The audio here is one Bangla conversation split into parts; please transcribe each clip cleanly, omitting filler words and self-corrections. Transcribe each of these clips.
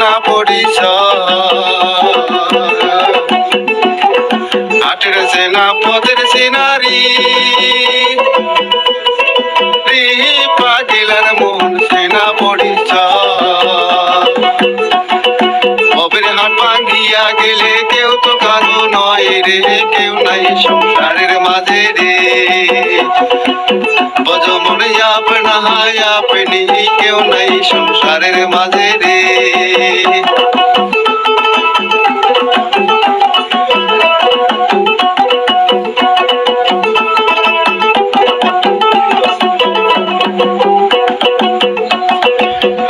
না পরিচয়, হাটের চেনা পথের চেনারি পাগিলার মন চেনা পরিচয়। ভবের হাট ভাঙ্গিয়া গেলে কেউ তো কারো নয় রে, কেউ নাই সংসারের মাঝে রে। বজমনে আপনা হায় আপনি, কেউ নাই সংসারের মাঝে রে।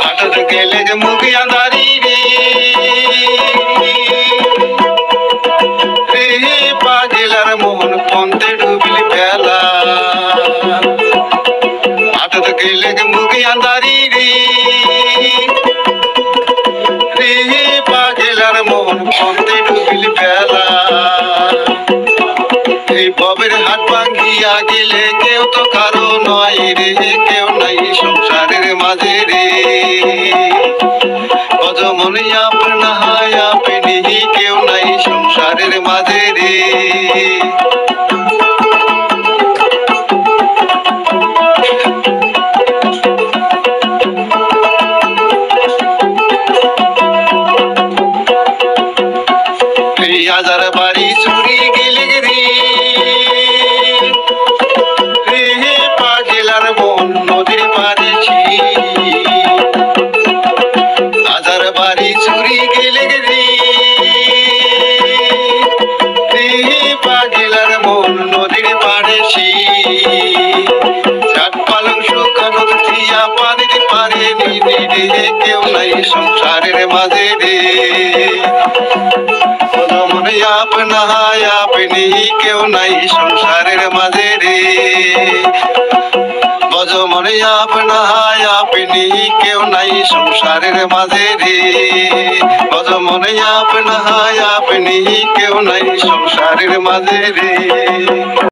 হাটত গেলে যে মুখি আন্ধারি রে পাগিলার মন পন্থে ডুবিলি বেলা। হাটত গেলে যে মুখি আন্ধারি রে পাগিলার মন পন্থে ডুবিলি বেলা। এই ভবের হাট ভাঙ্গিয়া গেলে কেউ তো কারো নয় রে, কেউ নাই সংসারের মাঝে রে। বজমনে আপনা হায় আপনি, কেউ নাই সংসারের মাঝে রে। হাজার বাড়ি চুরি গেলে রে পাগিলার মন নদীর পাড়ে ছি। হাজার বাড়ি চুরি গেলে রে পাগিলার মন নদীর পাড়ে ছি। কাঠ পালং শুকানো দিয়া পানির পারে রে, কেউ নাই সংসারের মাঝে রে। বজমনে আপনা হায় আপনি, কেউ নাই সংসারের মাঝে রে। বজমনে আপনা হায় আপনি, কেউ নাই সংসারের মাঝে রে। বজমনে আপনা হায় আপনি, কেউ নাই সংসারের মাঝে রে।